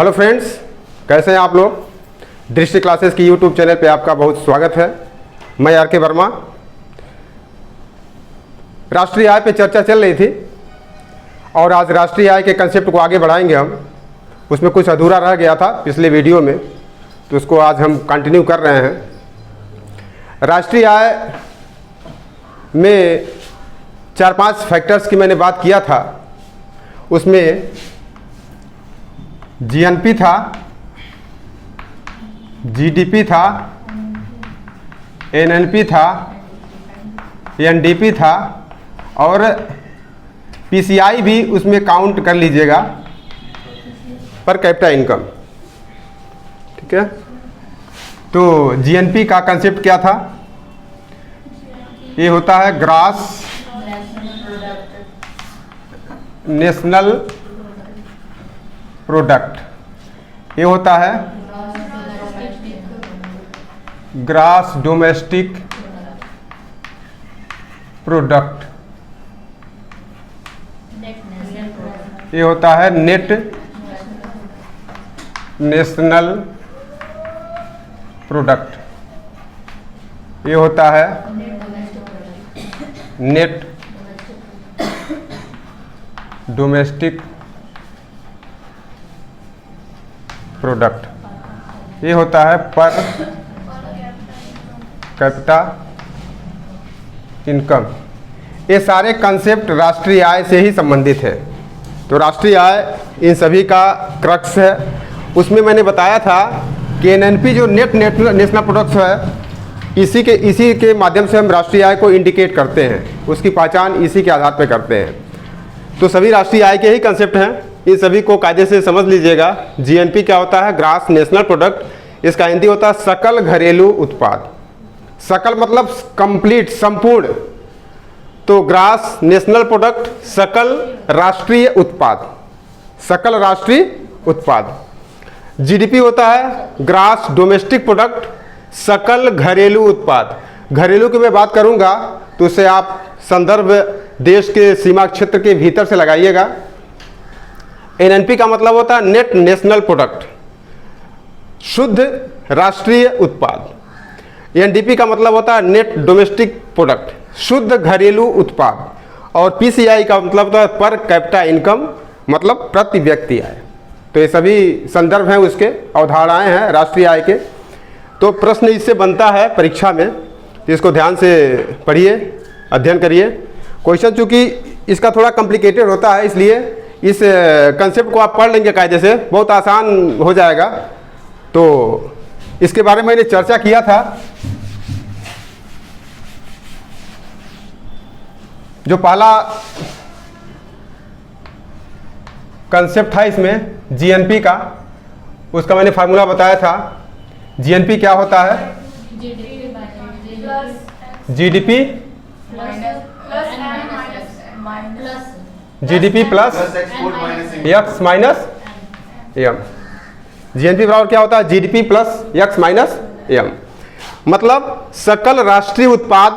Hello friends, कैसे हैं आप लोग। दृष्टि क्लासेस की यूट्यूब चैनल पे आपका बहुत स्वागत है। मैं आर के वर्मा। राष्ट्रीय आय पे चर्चा चल रही थी और आज राष्ट्रीय आय के कंसेप्ट को आगे बढ़ाएंगे हम। उसमें कुछ अधूरा रह गया था पिछले वीडियो में, तो उसको आज हम कंटिन्यू कर रहे हैं। राष्ट्रीय आय में 4-5 फैक्टर्स की मैंने बात किया था। उसमें जीएनपी था, जीडीपी था, एनएनपी था, एनडीपी था और पीसीआई भी उसमें काउंट कर लीजिएगा, पर कैपिटा इनकम। ठीक है, तो जीएनपी का कंसेप्ट क्या था। ये होता है ग्रॉस नेशनल प्रोडक्ट। ये होता है ग्रॉस डोमेस्टिक प्रोडक्ट। ये होता है नेट नेशनल प्रोडक्ट। ये होता है नेट डोमेस्टिक प्रोडक्ट। ये होता है पर कैपिटा इनकम। ये सारे कंसेप्ट राष्ट्रीय आय से ही संबंधित है। तो राष्ट्रीय आय इन सभी का क्रक्स है। उसमें मैंने बताया था कि एनएनपी जो नेट नेशनल प्रोडक्ट है, इसी के माध्यम से हम राष्ट्रीय आय को इंडिकेट करते हैं, उसकी पहचान इसी के आधार पर करते हैं। तो सभी राष्ट्रीय आय के ही कंसेप्ट हैं, इन सभी को कायदे से समझ लीजिएगा। जीएनपी क्या होता है, ग्रॉस नेशनल प्रोडक्ट। इसका हिंदी होता है सकल घरेलू उत्पाद। सकल मतलब कंप्लीट, संपूर्ण। तो ग्रॉस नेशनल प्रोडक्ट सकल राष्ट्रीय उत्पाद, सकल राष्ट्रीय उत्पाद। जीडीपी होता है ग्रॉस डोमेस्टिक प्रोडक्ट, सकल घरेलू उत्पाद। घरेलू की मैं बात करूंगा तो उसे आप संदर्भ देश के सीमा क्षेत्र के भीतर से लगाइएगा। एनएनपी का मतलब होता है नेट नेशनल प्रोडक्ट, शुद्ध राष्ट्रीय उत्पाद। एनडीपी का मतलब होता है नेट डोमेस्टिक प्रोडक्ट, शुद्ध घरेलू उत्पाद। और पीसीआई का मतलब होता है पर कैपिटा इनकम, मतलब प्रति व्यक्ति आय। तो ये सभी संदर्भ हैं, उसके अवधारणाएं हैं राष्ट्रीय आय के। तो प्रश्न इससे बनता है परीक्षा में, तो इसको ध्यान से पढ़िए, अध्ययन करिए। क्वेश्चन चूँकि इसका थोड़ा कॉम्प्लिकेटेड होता है, इसलिए इस कंसेप्ट को आप पढ़ लेंगे कायदे से, बहुत आसान हो जाएगा। तो इसके बारे में मैंने चर्चा किया था। जो पहला कंसेप्ट था इसमें जीएनपी का, उसका मैंने फार्मूला बताया था। जीएनपी क्या होता है, GDP GDP plus X minus M. GNP बराबर क्या होता है, GDP plus X minus M. मतलब सकल राष्ट्रीय उत्पाद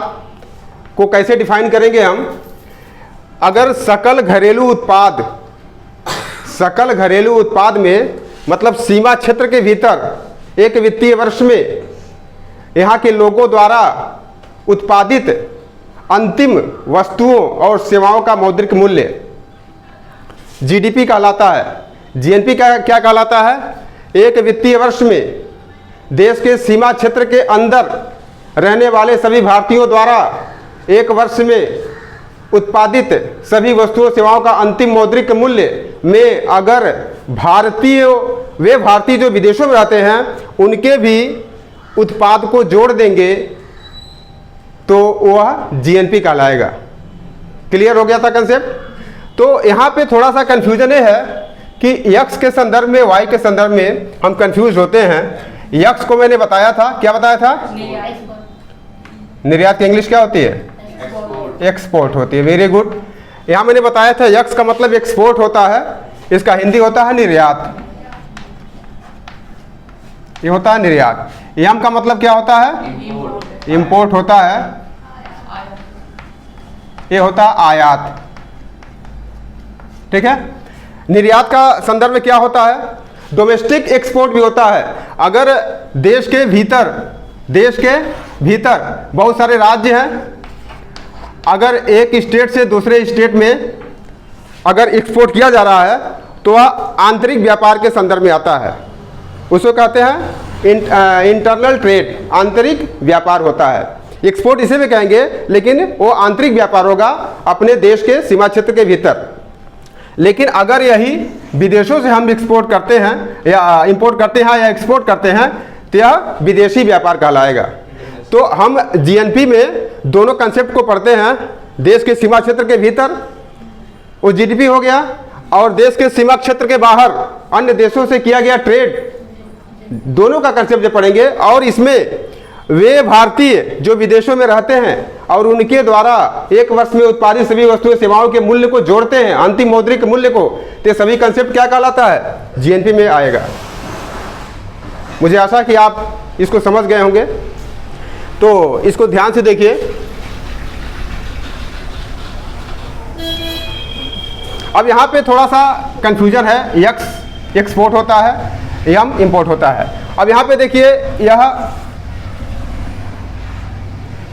को कैसे डिफाइन करेंगे हम। अगर सकल घरेलू उत्पाद में मतलब सीमा क्षेत्र के भीतर एक वित्तीय वर्ष में यहाँ के लोगों द्वारा उत्पादित अंतिम वस्तुओं और सेवाओं का मौद्रिक मूल्य जीडीपी कहलाता है। जीएनपी का क्या कहलाता है, एक वित्तीय वर्ष में देश के सीमा क्षेत्र के अंदर रहने वाले सभी भारतीयों द्वारा एक वर्ष में उत्पादित सभी वस्तुओं सेवाओं का अंतिम मौद्रिक मूल्य में अगर वे भारतीय जो विदेशों में रहते हैं उनके भी उत्पाद को जोड़ देंगे तो वह जीएनपी कहलाएगा। क्लियर हो गया था कंसेप्ट। तो यहाँ पे थोड़ा सा कंफ्यूजन ये है कि यक्स के संदर्भ में, वाई के संदर्भ में हम कंफ्यूज होते हैं। यक्स को मैंने बताया था, क्या बताया था, निर्यात की इंग्लिश क्या होती है, एक्सपोर्ट होती है। Very good. यहाँ मैंने बताया था यक्स का मतलब एक्सपोर्ट होता है, इसका हिंदी होता है निर्यात। ये होता है निर्यात। एम का मतलब क्या होता है, इंपोर्ट होता है। ये होता है आयात। ठीक है। निर्यात का संदर्भ में क्या होता है, डोमेस्टिक एक्सपोर्ट भी होता है। अगर देश के भीतर बहुत सारे राज्य हैं, अगर एक स्टेट से दूसरे स्टेट में अगर एक्सपोर्ट किया जा रहा है तो वह आंतरिक व्यापार के संदर्भ में आता है, उसको कहते हैं इंटरनल ट्रेड, आंतरिक व्यापार होता है। एक्सपोर्ट इसे भी कहेंगे, लेकिन वो आंतरिक व्यापार होगा अपने देश के सीमा क्षेत्र के भीतर। लेकिन अगर यही विदेशों से हम एक्सपोर्ट करते हैं या इंपोर्ट करते हैं या एक्सपोर्ट करते हैं तो यह विदेशी व्यापार कहलाएगा। तो हम जीएनपी में दोनों कंसेप्ट को पढ़ते हैं। देश के सीमा क्षेत्र के भीतर वो जीडीपी हो गया, और देश के सीमा क्षेत्र के बाहर अन्य देशों से किया गया ट्रेड, दोनों का कंसेप्ट जो पढ़ेंगे। और इसमें वे भारतीय जो विदेशों में रहते हैं और उनके द्वारा एक वर्ष में उत्पादित सभी वस्तुएं सेवाओं के मूल्य को जोड़ते हैं, अंतिम मौद्रिक मूल्य को, तो सभी कंसेप्ट क्या कहलाता है? जीएनपी में आएगा। मुझे आशा कि आप इसको समझ गए होंगे, तो इसको ध्यान से देखिए। अब यहाँ पे थोड़ा सा कंफ्यूजन है, एक्स एक्सपोर्ट होता है, यम इंपोर्ट होता है। अब यहाँ पे देखिए, यह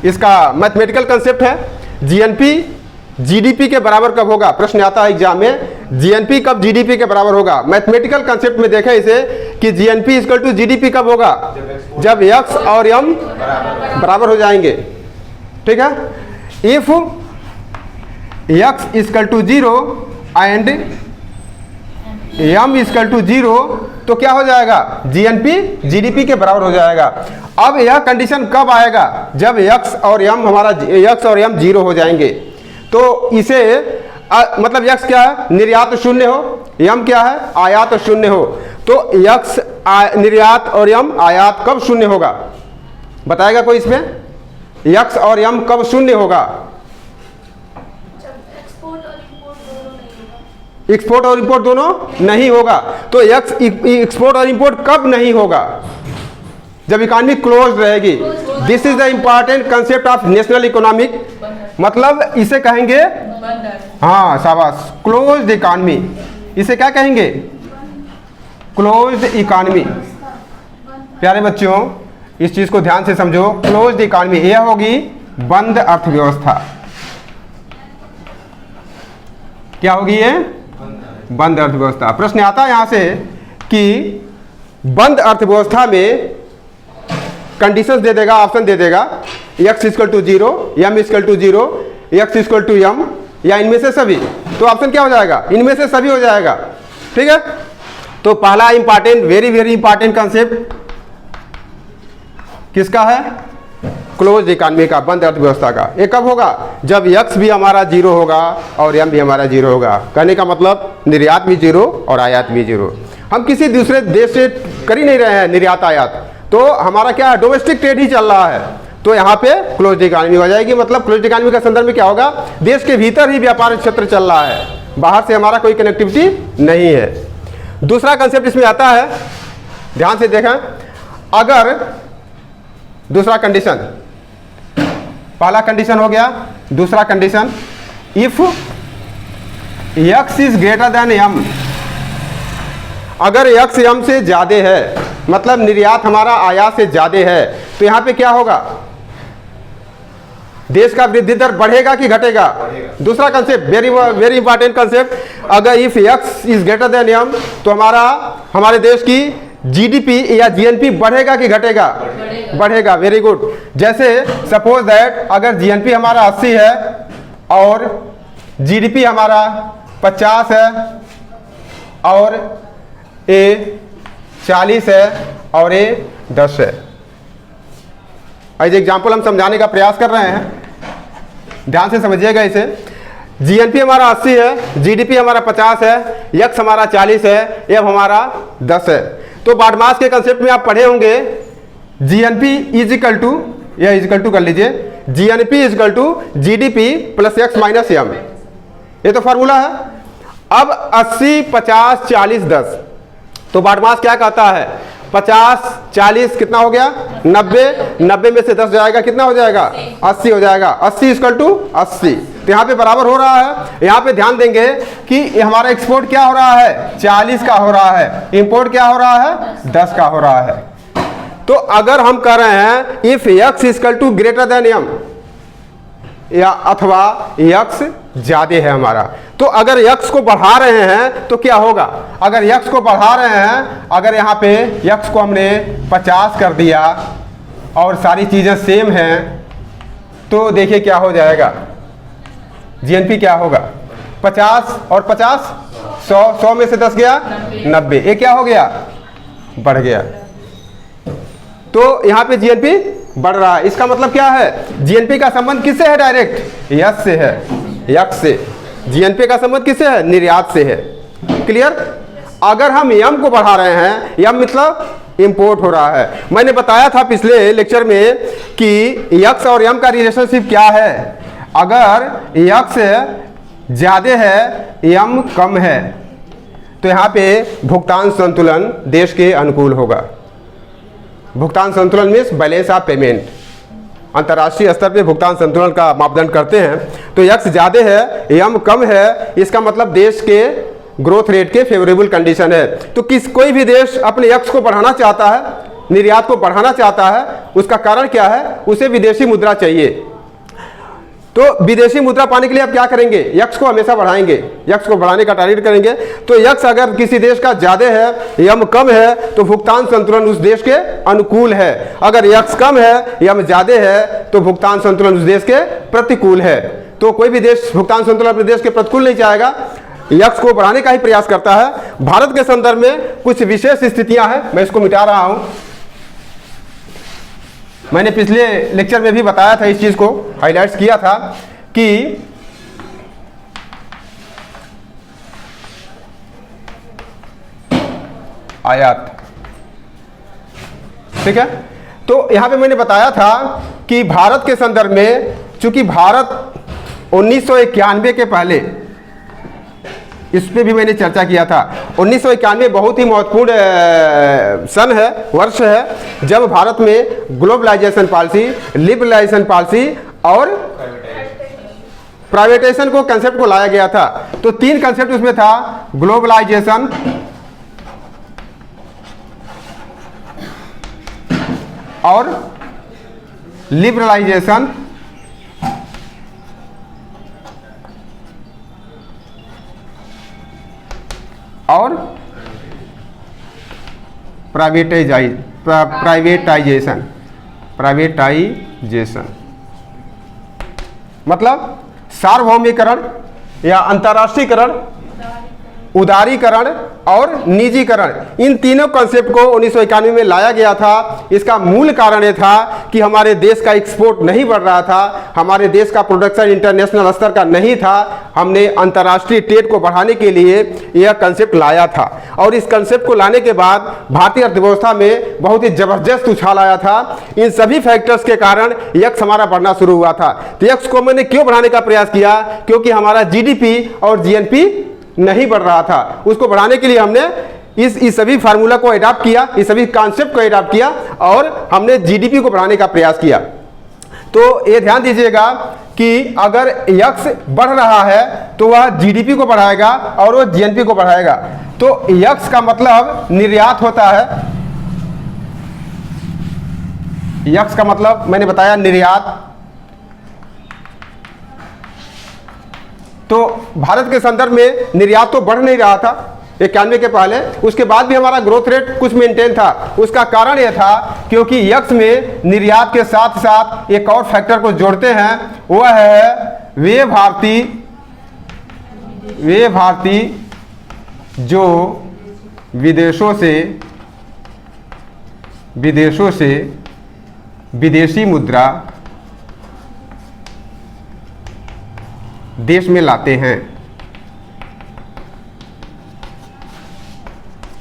इसका मैथमेटिकल कंसेप्ट है। जीएनपी जीडीपी के बराबर कब होगा? प्रश्न आता है एग्जाम में, जीएनपी कब जीडीपी के बराबर होगा? मैथमेटिकल कंसेप्ट में देखें इसे कि जीएनपी इक्वल टू जीडीपी कब होगा? जब एक्स और यम बराबर हो जाएंगे। ठीक है, if X equal to 0 and M equal to 0 तो क्या हो जाएगा? जीएनपी जीडीपी के बराबर हो जाएगा। अब यह कंडीशन कब आएगा? जब एक्स और यम 0 हो जाएंगे। तो इसे मतलब एक्स क्या है? निर्यात शून्य हो, यम क्या है? आयात शून्य हो। तो एक्स निर्यात और यम आयात कब शून्य होगा? बताएगा कोई इसमें? एक्स और यम कब शून्य होगा? एक्सपोर्ट और इंपोर्ट दोनों नहीं होगा। तो एक्सपोर्ट और इंपोर्ट कब नहीं होगा? जब इकोनॉमी क्लोज रहेगी। This is the important concept of national economic, मतलब इसे कहेंगे, हाँ शाबाश, क्लोज्ड इकोनॉमी। इसे क्या कहेंगे? Closed economy. प्यारे बच्चों, इस चीज को ध्यान से समझो। क्लोज्ड इकोनॉमी यह होगी बंद अर्थव्यवस्था। क्या होगी ये? बंद अर्थव्यवस्था। प्रश्न आता है यहां से कि बंद अर्थव्यवस्था में कंडीशंस दे देगा, ऑप्शन दे देगा, x equal to 0, m equal to 0, x equal to m, या इनमें से सभी। तो ऑप्शन क्या हो जाएगा? इनमें से सभी हो जाएगा। ठीक है, तो पहला important, very very important concept किसका है? क्लोज इकोनॉमी का, बंद अर्थव्यवस्था का। ये कब होगा? जब x भी हमारा 0 होगा और m भी हमारा 0 होगा। कहने का मतलब निर्यात भी 0 और आयात भी 0। हम किसी दूसरे देश से कर ही नहीं रहे हैं निर्यात आयात, तो हमारा क्या है? डोमेस्टिक ट्रेड ही चल रहा है। तो यहाँ पे क्लोज इकोनॉमी हो जाएगी। मतलब क्लोज इकोनॉमी का संदर्भ में क्या होगा? देश के भीतर ही व्यापार क्षेत्र चल रहा है, बाहर से हमारा कोई कनेक्टिविटी नहीं है। दूसरा कंसेप्ट इसमें आता है, ध्यान से देखें। अगर दूसरा कंडीशन, पहला कंडीशन हो गया, दूसरा condition, if x is greater than m, अगर x m से ज्यादा है, मतलब निर्यात हमारा आयात से ज्यादा है, तो यहां पे क्या होगा? देश का वृद्धि दर बढ़ेगा कि घटेगा? दूसरा concept, very very important concept. अगर if x is greater than m तो हमारे देश की जीडीपी या जीएनपी बढ़ेगा कि घटेगा? बढ़ेगा। Very good. जैसे सपोज दैट अगर जीएनपी हमारा 80 है और जीडीपी हमारा 50 है और ए 40 है और ए 10 है। एज एग्जाम्पल हम समझाने का प्रयास कर रहे हैं, ध्यान से समझिएगा इसे। जीएनपी हमारा 80 है, जीडीपी हमारा 50 है, एक्स हमारा 40 है, एफ हमारा 10 है। तो बाडमास के कंसेप्ट में आप पढ़े होंगे, जीएनपी इज इक्वल टू, या इज इक्वल टू कर लीजिए, GNP is equal to GDP plus X minus M. ये तो फार्मूला है। अब 80 50 40 10, तो बाडमास क्या कहता है? 50 40 कितना हो गया? 90 में से 10 जाएगा, कितना हो जाएगा? 80 हो जाएगा। 80 इक्वल टू 80। तो यहाँ पे बराबर हो रहा है। यहाँ पे ध्यान देंगे कि हमारा एक्सपोर्ट क्या हो रहा है, 40 का हो रहा है, इंपोर्ट क्या हो रहा है, 10 का हो रहा है। तो अगर हम कह रहे हैं if x equal to greater than m, या अथवा x ज्यादा है हमारा, तो अगर x को बढ़ा रहे हैं तो क्या होगा, अगर x को बढ़ा रहे हैं, अगर यहाँ पे x को हमने 50 कर दिया और सारी चीज़ें सेम हैं, तो देखिए क्या हो जाएगा, जीएनपी क्या होगा, 50 और 50 100, 100 में से 10 गया 90, ये क्या हो गया, बढ़ गया। तो यहाँ पे जीएनपी बढ़ रहा है। इसका मतलब क्या है, जीएनपी का संबंध किससे है, डायरेक्ट यक्स से है, यक्स से। जीएनपी का संबंध किससे है, निर्यात से है। क्लियर। अगर हम यम को बढ़ा रहे हैं, यम मतलब इंपोर्ट हो रहा है। मैंने बताया था पिछले लेक्चर में कि यक्स और यम का रिलेशनशिप क्या है। अगर यक्स ज्यादा है, यम कम है, तो यहाँ पे भुगतान संतुलन देश के अनुकूल होगा। भुगतान संतुलन मीन्स बैलेंस ऑफ पेमेंट। अंतर्राष्ट्रीय स्तर पे भुगतान संतुलन का मापदंड करते हैं, तो यक्स ज्यादा है, यम कम है, इसका मतलब देश के ग्रोथ रेट के फेवरेबल कंडीशन है। तो कोई भी देश अपने यक्स को बढ़ाना चाहता है, निर्यात को बढ़ाना चाहता है, उसका कारण क्या है, उसे विदेशी मुद्रा चाहिए। तो विदेशी मुद्रा पाने के लिए आप क्या करेंगे, यक्स को हमेशा बढ़ाएंगे, यक्स को बढ़ाने का टारगेट करेंगे। तो यक्स अगर किसी देश का ज्यादा है, यम कम है, तो भुगतान संतुलन उस देश के अनुकूल है। अगर यक्स कम है, यम ज्यादा है, तो भुगतान संतुलन उस देश के प्रतिकूल है। तो कोई भी देश भुगतान संतुलन अपने देश के प्रतिकूल नहीं चाहेगा, यक्स को बढ़ाने का ही प्रयास करता है। भारत के संदर्भ में कुछ विशेष स्थितियां हैं, मैं इसको मिटा रहा हूं। मैंने पिछले लेक्चर में भी बताया था, इस चीज को हाईलाइट्स किया था कि आयात, ठीक है। तो यहां पे मैंने बताया था कि भारत के संदर्भ में, चूंकि भारत 1991 के पहले, इस पे भी मैंने चर्चा किया था। 1991 बहुत ही महत्वपूर्ण सन है, वर्ष है, जब भारत में ग्लोबलाइजेशन पॉलिसी, लिबरलाइजेशन पॉलिसी और प्राइवेटाइजेशन को कंसेप्ट को लाया गया था। तो 3 कंसेप्ट उसमें था, ग्लोबलाइजेशन, और लिबरलाइजेशन और प्राइवेटाइजेशन मतलब सार्वभौमिकरण या अंतर्राष्ट्रीयकरण, उदारीकरण और निजीकरण। इन तीनों कॉन्सेप्ट को 1991 में लाया गया था। इसका मूल कारण यह था कि हमारे देश का एक्सपोर्ट नहीं बढ़ रहा था, हमारे देश का प्रोडक्शन इंटरनेशनल स्तर का नहीं था। हमने अंतर्राष्ट्रीय ट्रेड को बढ़ाने के लिए यह कंसेप्ट लाया था, और इस कंसेप्ट को लाने के बाद भारतीय अर्थव्यवस्था में बहुत ही जबरदस्त उछाल आया था। इन सभी फैक्टर्स के कारण यक्स हमारा बढ़ना शुरू हुआ था। तो यक्स को मैंने क्यों बढ़ाने का प्रयास किया, क्योंकि हमारा जीडीपी और जीएनपी नहीं बढ़ रहा था। उसको बढ़ाने के लिए हमने इस सभी फार्मूला को अडॉप्ट किया, इस सभी कॉन्सेप्ट को अडॉप्ट किया, और हमने जीडीपी को बढ़ाने का प्रयास किया। तो ये ध्यान दीजिएगा कि अगर यक्स बढ़ रहा है तो वह जीडीपी को बढ़ाएगा और वह जीएनपी को बढ़ाएगा। तो यक्स का मतलब निर्यात होता है, यक्स का मतलब मैंने बताया निर्यात। तो भारत के संदर्भ में निर्यात तो बढ़ नहीं रहा था 91 के पहले, उसके बाद भी हमारा ग्रोथ रेट कुछ मेंटेन था। उसका कारण यह था क्योंकि यक्स में निर्यात के साथ साथ एक और फैक्टर को जोड़ते हैं, वह है वे भारतीय जो विदेशों से विदेशी मुद्रा देश में लाते हैं।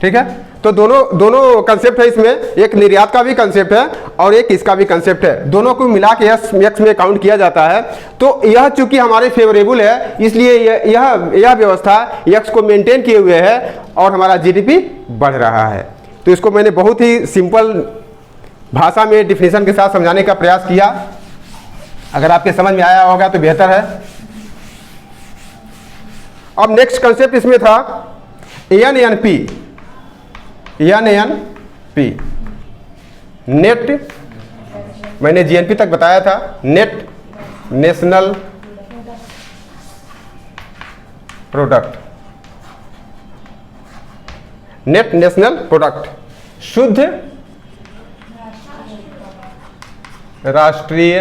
ठीक है। तो दोनों कंसेप्ट है इसमें, एक निर्यात का भी कंसेप्ट है और एक इसका भी कंसेप्ट है। दोनों को मिला के यक्स में काउंट किया जाता है। तो यह चूंकि हमारे फेवरेबल है, इसलिए यह व्यवस्था यक्स को मेंटेन किए हुए है और हमारा जीडीपी बढ़ रहा है। तो इसको मैंने बहुत ही सिंपल भाषा में डिफिनेशन के साथ समझाने का प्रयास किया। अगर आपके समझ में आया होगा तो बेहतर है। अब नेक्स्ट कंसेप्ट इसमें था एन एन पी, नेट, मैंने जीएनपी तक बताया था, net national product, net national product, शुद्ध राष्ट्रीय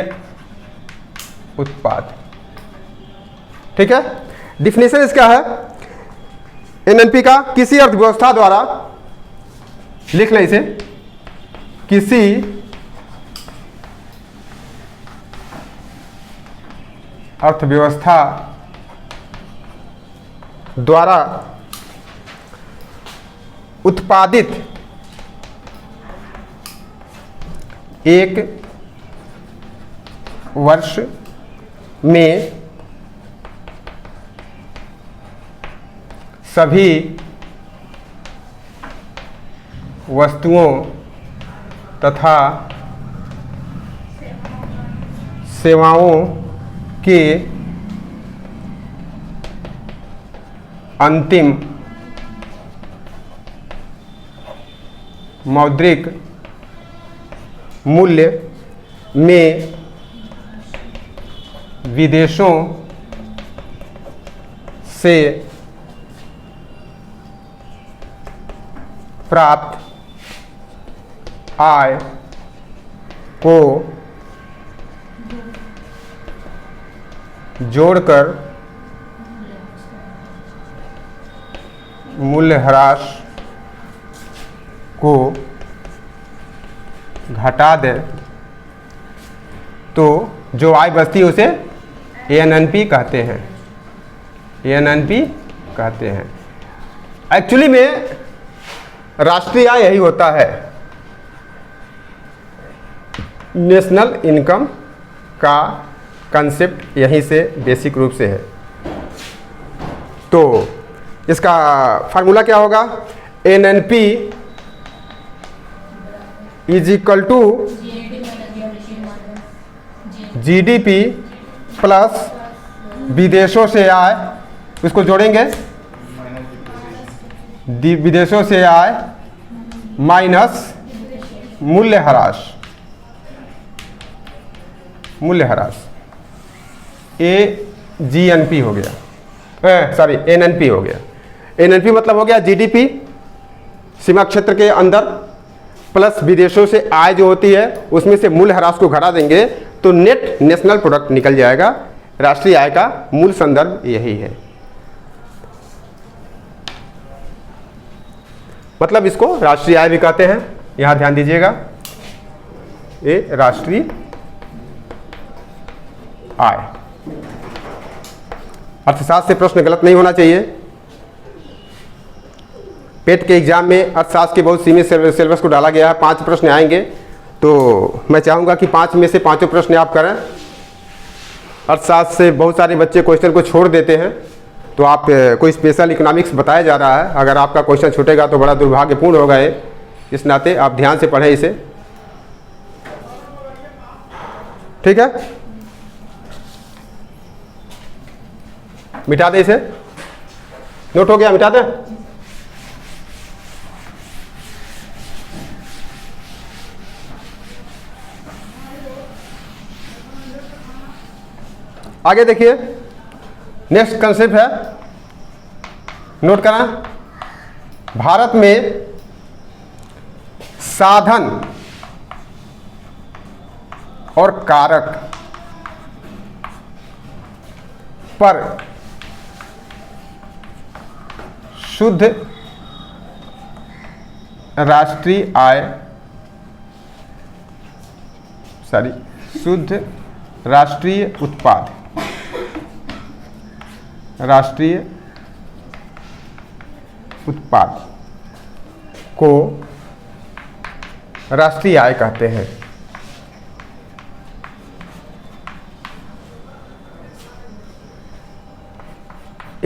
उत्पाद। ठीक है, डिफिनेशन इसका है एनएनपी का, किसी अर्थव्यवस्था द्वारा, लिख लें इसे, किसी अर्थव्यवस्था द्वारा उत्पादित एक वर्ष में सभी वस्तुओं तथा सेवाओं के अंतिम मौद्रिक मूल्य में विदेशों से प्राप्त आय को जोड़कर मूल्यह्रास को घटा दे तो जो आय बचती है उसे एएनएनपी कहते हैं, एएनएनपी कहते हैं। एक्चुअली में राष्ट्रीय आय यही होता है, नेशनल इनकम का कंसेप्ट यहीं से बेसिक रूप से है। तो इसका फार्मूला क्या होगा, NNP is equal to GDP plus विदेशों से आय, इसको जोड़ेंगे, विदेशों से आय माइनस मूल्यह्रास, मूल्यह्रास, एजीएनपी हो गया, सॉरी एनएनपी हो गया। एनएनपी मतलब हो गया जीडीपी सीमा क्षेत्र के अंदर प्लस विदेशों से आय जो होती है उसमें से मूल्यह्रास को घटा देंगे तो नेट नेशनल प्रोडक्ट निकल जाएगा। राष्ट्रीय आय का मूल संदर्भ यही है, मतलब इसको राष्ट्रीय आय भी कहते हैं। यहां ध्यान दीजिएगा, ये राष्ट्रीय आय। अर्थशास्त्र से प्रश्न गलत नहीं होना चाहिए। पेट के एग्जाम में अर्थशास्त्र के बहुत सीमित सिलेबस को डाला गया है, 5 प्रश्न आएंगे, तो मैं चाहूँगा कि 5 में से 5 प्रश्न आप करें। अर्थशास्त्र से बहुत सारे बच्चे क्वेश्चन को छोड़ देते हैं, तो आप कोई स्पेशल इकोनॉमिक्स बताया जा रहा है, अगर आपका क्वेश्चन छूटेगा तो बड़ा दुर्भाग्यपूर्ण होगा ये। इस नाते आप ध्यान से पढ़ें इसे, ठीक है। मिटा दे इसे, नोट हो गया, मिटा दे। आगे देखिए, नेक्स्ट कंसेप्ट है, नोट करना, भारत में साधन और कारक पर शुद्ध राष्ट्रीय आय, सॉरी शुद्ध राष्ट्रीय उत्पाद, राष्ट्रीय उत्पाद को राष्ट्रीय आय कहते हैं।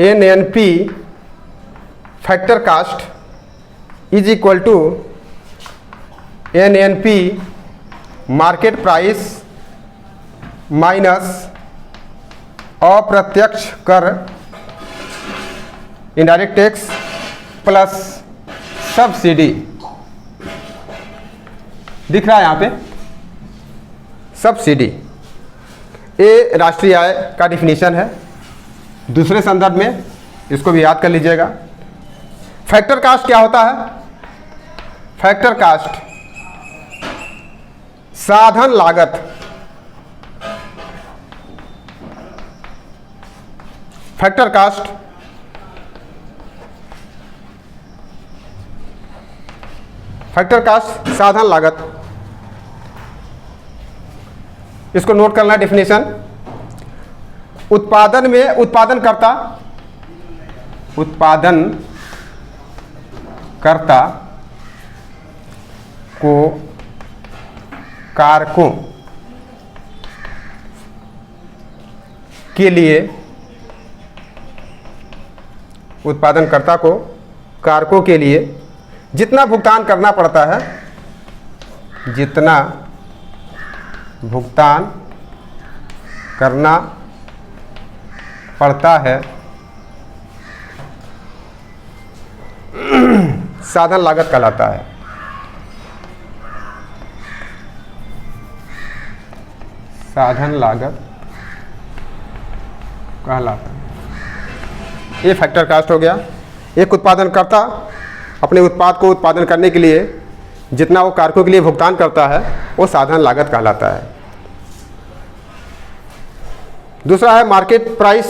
NNP factor cost is equal to NNP market price minus अप्रत्यक्ष कर इनडायरेक्ट टैक्स प्लस सब्सिडी, दिख रहा है यहाँ पे सब्सिडी, ये राष्ट्रीय आय का डिफिनीशन है। दूसरे संदर्भ में इसको भी याद कर लीजिएगा। फैक्टर कास्ट क्या होता है? फैक्टर कास्ट साधन लागत, फैक्टर कास्ट साधन लागत, इसको नोट करना डेफिनेशन। उत्पादन में उत्पादनकर्ता को कारकों के लिए, उत्पादनकर्ता को कारकों के लिए जितना भुगतान करना पड़ता है, जितना भुगतान करना पड़ता है, साधन लागत कहलाता है। साधन लागत कहलाता है। ये फैक्टर कास्ट हो गया। एक उत्पादनकर्ता अपने उत्पाद को उत्पादन करने के लिए जितना वो कारकों के लिए भुगतान करता है वो साधन लागत कहलाता है। दूसरा है मार्केट प्राइस।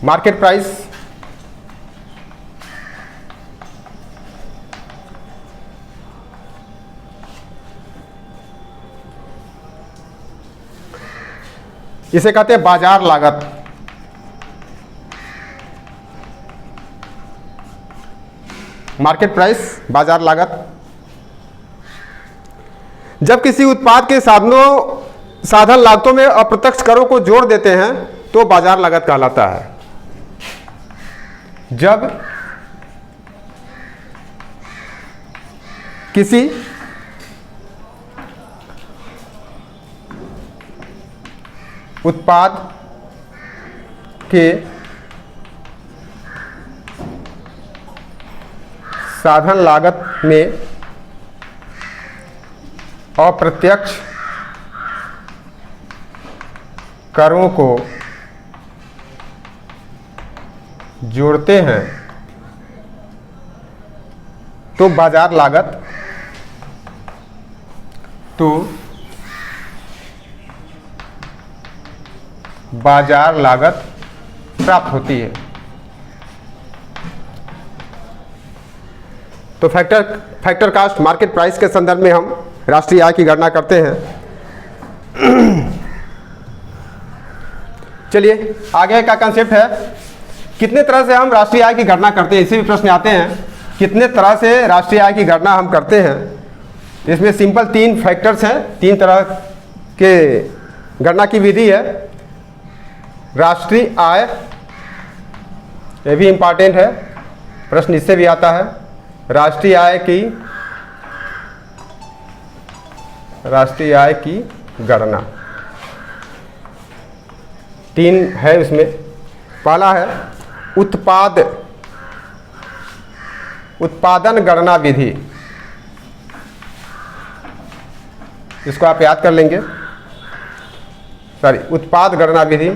मार्केट प्राइस इसे कहते हैं बाजार लागत। मार्केट प्राइस, बाजार लागत। जब किसी उत्पाद के साधन लागतों में अप्रत्यक्ष करों को जोड़ देते हैं तो बाजार लागत कहलाता है। जब किसी उत्पाद के साधन लागत में अप्रत्यक्ष करों को जोड़ते हैं तो बाजार लागत प्राप्त होती है। तो फैक्टर कास्ट मार्केट प्राइस के संदर्भ में हम राष्ट्रीय आय की गणना करते हैं। चलिए आगे का कंसेप्ट है कितने तरह से हम राष्ट्रीय आय की गणना करते हैं। इसे भी प्रश्न आते हैं कितने तरह से राष्ट्रीय आय की गणना हम करते हैं। इसमें सिंपल 3 फैक्टर्स हैं, 3 तरह के गणना की विधि है। राष्ट्रीय आय, ये भी इम्पॉर्टेंट है, प्रश्न इससे भी आता है। राष्ट्रीय आय की गणना 3 है उसमें। पहला है उत्पादन गणना विधि, इसको आप याद कर लेंगे, उत्पाद गणना विधि।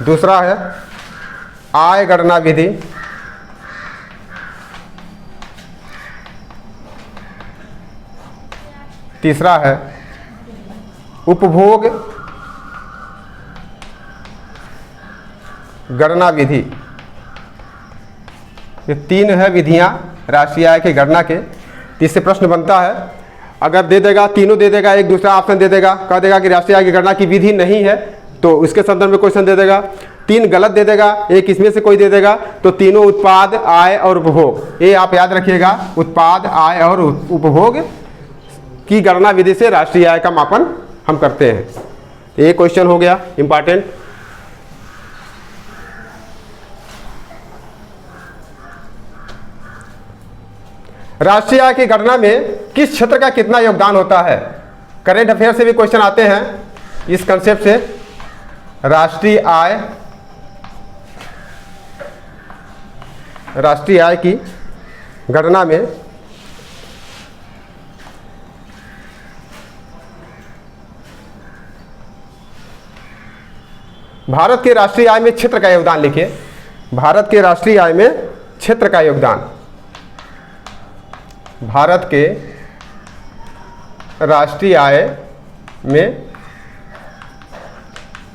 दूसरा है आय गणना विधि। तीसरा है उपभोग गणना विधि। ये 3 है विधियां राष्ट्रीय आय की गणना के। इससे प्रश्न बनता है, अगर दे देगा, तीनों दे देगा, एक दूसरा ऑप्शन दे देगा, कह देगा कि राष्ट्रीय आय की गणना की विधि नहीं है, तो उसके संदर्भ में क्वेश्चन दे देगा। 3 गलत दे देगा, एक इसमें से कोई दे देगा, तो तीनों उत्पाद, आय और उपभोग, ये आप याद रखिएगा। उत्पाद, आय और उपभोग की गणना विधि से राष्ट्रीय आय का मापन हम करते हैं। ये क्वेश्चन हो गया इंपॉर्टेंट। राष्ट्रीय आय की गणना में किस क्षेत्र का कितना योगदान होता है? करेंट अफेयर से भी क्वेश्चन आते हैं इस कंसेप्ट से। राष्ट्रीय आय की गणना में भारत के राष्ट्रीय आय में क्षेत्र का योगदान लिखिए। भारत के राष्ट्रीय आय में क्षेत्र का योगदान। भारत के राष्ट्रीय आय में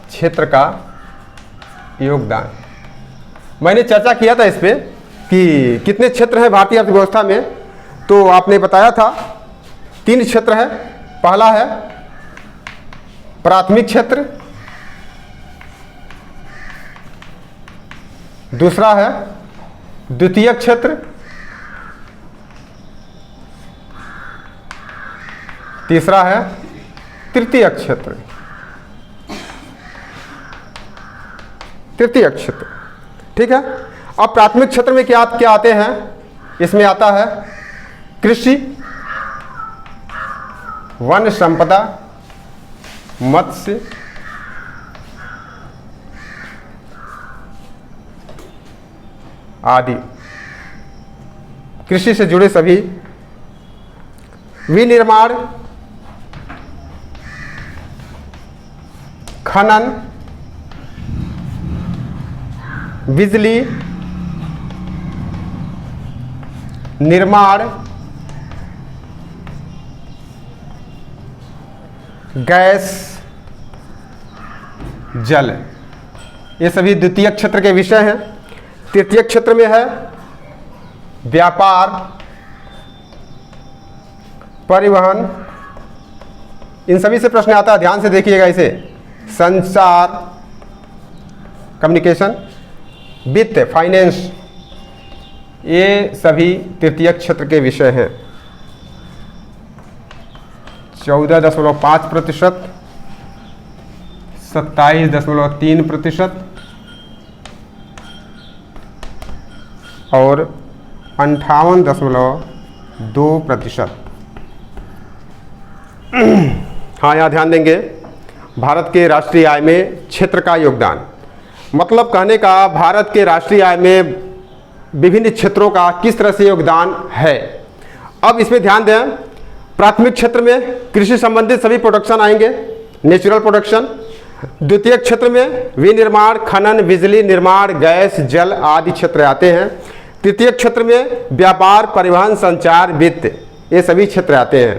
क्षेत्र का योगदान। मैंने चर्चा किया था इस पे कि कितने क्षेत्र हैं भारतीय अर्थव्यवस्था में, तो आपने बताया था 3 क्षेत्र है। पहला है प्राथमिक क्षेत्र, दूसरा है द्वितीयक क्षेत्र, तीसरा है तृतीयक क्षेत्र। तृतीयक क्षेत्र, ठीक है। अब प्राथमिक क्षेत्र में क्या क्या आते हैं? इसमें आता है कृषि, वन संपदा, मत्स्य, आदि। कृषि से जुड़े सभी, विनिर्माण, खनन, बिजली, निर्माण, गैस, जल, ये सभी द्वितीयक क्षेत्र के विषय हैं। तृतीयक क्षेत्र में है व्यापार, परिवहन, इन सभी से प्रश्न आता है, ध्यान से देखिएगा इसे। संचार, कम्युनिकेशन, वित्त, फाइनेंस, ये सभी तृतीयक क्षेत्र के विषय हैं। 14.5%, 27.3% और 58.2%। हाँ, यहाँ ध्यान देंगे, भारत के राष्ट्रीय आय में क्षेत्र का योगदान, मतलब कहने का भारत के राष्ट्रीय आय में विभिन्न क्षेत्रों का किस तरह से योगदान है। अब इसमें ध्यान दें, प्राथमिक क्षेत्र में कृषि संबंधित सभी प्रोडक्शन आएंगे, नेचुरल प्रोडक्शन। द्वितीय क्षेत्र में विनिर्माण, खनन, बिजली, निर्माण, गैस, जल आदि क्षेत्र आते हैं। तृतीय क्षेत्र में व्यापार, परिवहन, संचार, वित्त, ये सभी क्षेत्र आते हैं।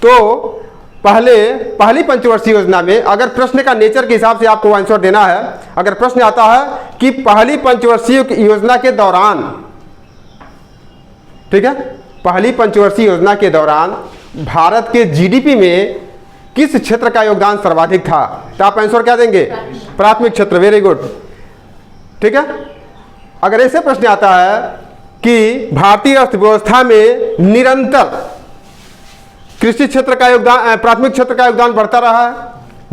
तो पहली पंचवर्षीय योजना में अगर प्रश्न का नेचर के हिसाब से आपको आंसर देना है, अगर प्रश्न आता है कि पहली पंचवर्षीय योजना के दौरान, ठीक है, पहली पंचवर्षीय योजना के दौरान भारत के जीडीपी में किस क्षेत्र का योगदान सर्वाधिक था, तो आप आंसर क्या देंगे? प्राथमिक क्षेत्र। वेरी गुड, ठीक है। अगर ऐसे प्रश्न आता है कि भारतीय अर्थव्यवस्था में निरंतर कृषि क्षेत्र का योगदान, प्राथमिक क्षेत्र का योगदान बढ़ता रहा है,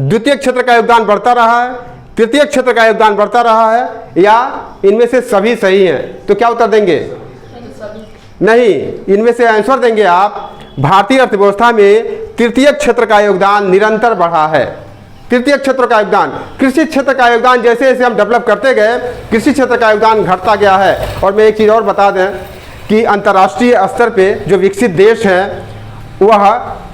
द्वितीय क्षेत्र का योगदान बढ़ता रहा है, तृतीय क्षेत्र का योगदान बढ़ता रहा है, या इनमें से सभी सही हैं, तो क्या उत्तर देंगे? नहीं, इनमें से आंसर देंगे आप भारतीय अर्थव्यवस्था में तृतीय क्षेत्र का योगदान निरंतर बढ़ा है। तृतीय क्षेत्र का योगदान, कृषि क्षेत्र का योगदान जैसे जैसे हम डेवलप करते गए, कृषि क्षेत्र का योगदान घटता गया है। और मैं एक चीज़ और बता दें कि अंतर्राष्ट्रीय स्तर पे जो विकसित देश हैं वह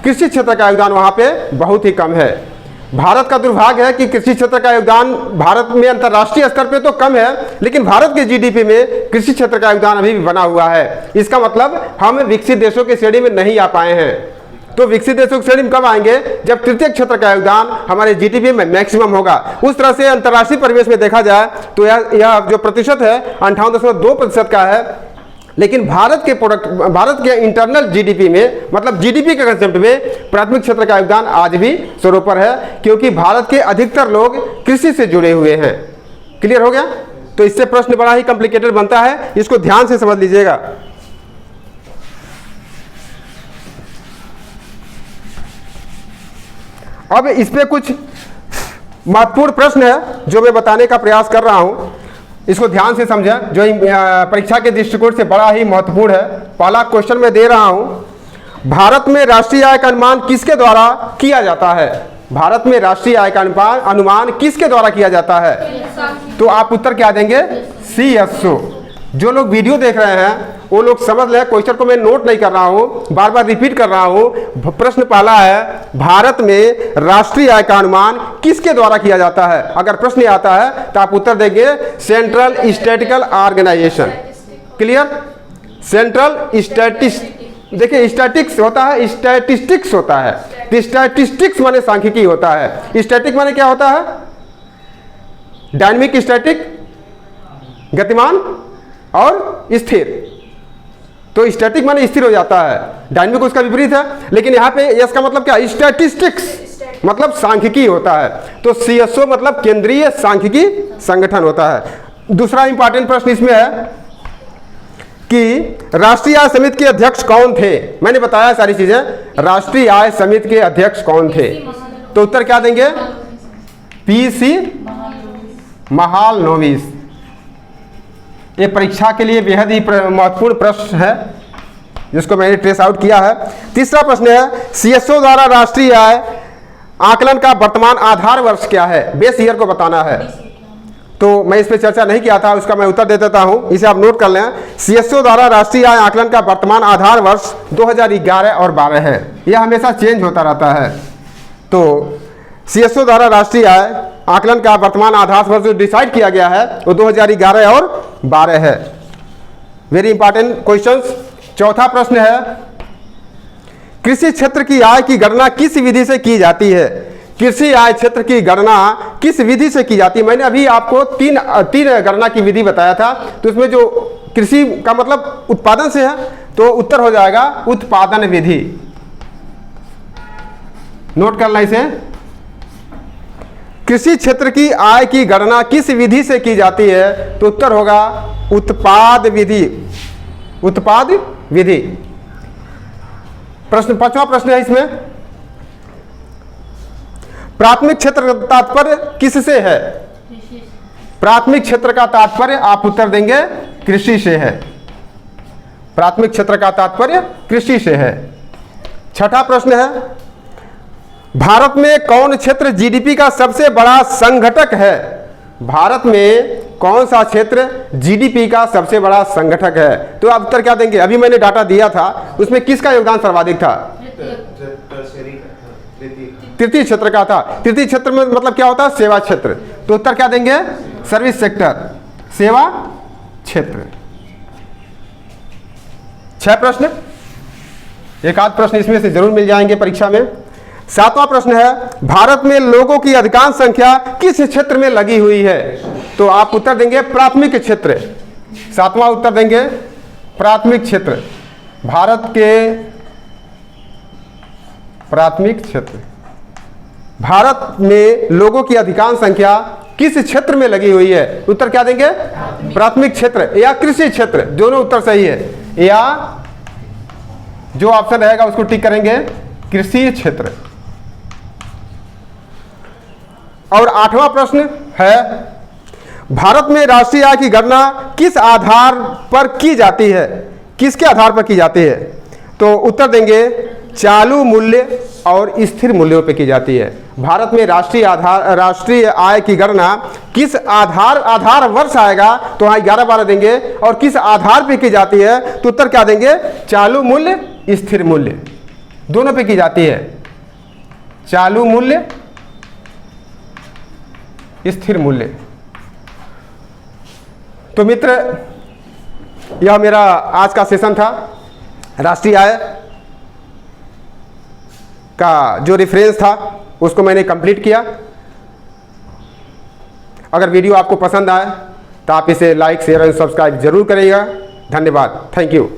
कृषि क्षेत्र का योगदान वहाँ पे बहुत ही कम है। भारत का दुर्भाग्य है कि कृषि क्षेत्र का योगदान भारत में अंतर्राष्ट्रीय स्तर पे तो कम है, लेकिन भारत के जीडीपी में कृषि क्षेत्र का योगदान अभी भी बना हुआ है। इसका मतलब हम विकसित देशों की श्रेणी में नहीं आ पाए हैं। तो विकसित देशों की श्रेणी में कब आएंगे? जब तृतीय क्षेत्र का योगदान हमारे जीडीपी में मैक्सिमम होगा। उस तरह से अंतर्राष्ट्रीय परिवेश में देखा जाए तो यह जो प्रतिशत है 58.2% का है। लेकिन भारत के इंटरनल जीडीपी में, मतलब जीडीपी के कंसेप्ट में प्राथमिक क्षेत्र का योगदान आज भी सर्वोपर है, क्योंकि भारत के अधिकतर लोग कृषि से जुड़े हुए हैं। क्लियर हो गया? तो इससे प्रश्न बड़ा ही कॉम्प्लिकेटेड बनता है, इसको ध्यान से समझ लीजिएगा। अब इस पे कुछ महत्वपूर्ण प्रश्न है जो मैं बताने का प्रयास कर रहा हूं, इसको ध्यान से समझें, जो परीक्षा के दृष्टिकोण से बड़ा ही महत्वपूर्ण है। पहला क्वेश्चन मैं दे रहा हूं, भारत में राष्ट्रीय आय का अनुमान किसके द्वारा किया जाता है? भारत में राष्ट्रीय आय का अनुमान किसके द्वारा किया जाता है? तो आप उत्तर क्या देंगे? CSO। जो लोग वीडियो देख रहे हैं वो लोग समझ लें, क्वेश्चन को मैं नोट नहीं कर रहा हूं, बार बार रिपीट कर रहा हूं। प्रश्न पहला है, भारत में राष्ट्रीय आय का अनुमान किसके द्वारा किया जाता है? अगर प्रश्न आता है तो आप उत्तर देंगे central statistical organisation. Clear? Central देखिए स्टैटिक्स होता है, स्टैटिस्टिक्स होता है। स्टैटिस्टिक्स माने सांख्यिकी होता है। स्टैटिक माने क्या होता है? डायनेमिक, स्टैटिक गतिमान और स्थिर। तो स्टैटिक माने स्थिर हो जाता है, डायनेमिक उसका विपरीत है। लेकिन यहाँ पे इसका मतलब क्या? स्टैटिस्टिक्स मतलब सांख्यिकी होता है। तो CSO मतलब केंद्रीय सांख्यिकी संगठन होता है। दूसरा इंपॉर्टेंट प्रश्न इसमें है कि राष्ट्रीय आय समिति के अध्यक्ष कौन थे? मैंने बताया सारी चीजें। राष्ट्रीय आय समिति के अध्यक्ष कौन थे? तो उत्तर क्या देंगे? PC महालनोबिस। ये परीक्षा के लिए बेहद ही महत्वपूर्ण प्रश्न है जिसको मैंने ट्रेस आउट किया है। तीसरा प्रश्न है, CSO द्वारा राष्ट्रीय आय आकलन का वर्तमान आधार वर्ष क्या है? बेस ईयर को बताना है। तो मैं इस पर चर्चा नहीं किया था, उसका मैं उत्तर दे देता हूं, इसे आप नोट कर लें। CSO द्वारा राष्ट्रीय आय आकलन का वर्तमान आधार वर्ष 2011 और 12 है। यह हमेशा चेंज होता रहता है। तो CSO द्वारा राष्ट्रीय आय आकलन का वर्तमान आधार वर्ष जो डिसाइड किया गया है वो 2011 और 12 है। Very important questions. चौथा प्रश्न है, कृषि क्षेत्र की आय की गणना किस विधि से की जाती है? कृषि आय क्षेत्र की गणना किस विधि से की जाती है? मैंने अभी आपको तीन गणना की विधि बताया था। तो इसमें जो कृषि का मतलब उत्पादन से है, तो उत्तर हो जाएगा उत्पादन विधि। नोट करना इसे। कृषि क्षेत्र की आय की गणना किस विधि से की जाती है? तो उत्तर होगा उत्पाद विधि। उत्पाद विधि। पांचवा प्रश्न है इसमें, प्राथमिक क्षेत्र का तात्पर्य किससे है? प्राथमिक क्षेत्र का तात्पर्य आप उत्तर देंगे कृषि से है। प्राथमिक क्षेत्र का तात्पर्य कृषि से है। छठा प्रश्न है, भारत में कौन क्षेत्र GDP का सबसे बड़ा संघटक है? भारत में कौन सा क्षेत्र GDP का सबसे बड़ा संगठक है? तो आप उत्तर क्या देंगे? अभी मैंने डाटा दिया था, उसमें किसका योगदान सर्वाधिक था? तृतीय क्षेत्र का था। तृतीय क्षेत्र में मतलब क्या होता है? सेवा क्षेत्र। तो उत्तर क्या देंगे? सर्विस सेक्टर, सेवा क्षेत्र। 6 प्रश्न, एक आध प्रश्न इसमें से जरूर मिल जाएंगे परीक्षा में। 7वां प्रश्न है, भारत में लोगों की अधिकांश संख्या किस क्षेत्र में लगी हुई है? तो आप उत्तर देंगे प्राथमिक क्षेत्र। 7वां उत्तर देंगे प्राथमिक क्षेत्र। भारत के प्राथमिक क्षेत्र। भारत में लोगों की अधिकांश संख्या किस क्षेत्र में लगी हुई है? उत्तर क्या देंगे? प्राथमिक क्षेत्र या कृषि क्षेत्र, दोनों उत्तर सही है। या जो ऑप्शन रहेगा उसको टिक करेंगे, कृषि क्षेत्र। और 8वां प्रश्न है, भारत में राष्ट्रीय आय की गणना किस आधार पर की जाती है? किसके आधार पर की जाती है? तो उत्तर देंगे चालू मूल्य और स्थिर मूल्यों पर की जाती है। भारत में राष्ट्रीय आय की गणना किस आधार वर्ष आएगा? तो हाँ 11-12 देंगे। और किस आधार पे की जाती है? तो उत्तर क्या देंगे? चालू मूल्य, स्थिर मूल्य, दोनों पे की जाती है। चालू मूल्य, स्थिर मूल्य। तो मित्र, यह मेरा आज का सेशन था। राष्ट्रीय आय का जो रेफरेंस था उसको मैंने कंप्लीट किया। अगर वीडियो आपको पसंद आए तो आप इसे लाइक, शेयर और सब्सक्राइब जरूर करिएगा। धन्यवाद। Thank you.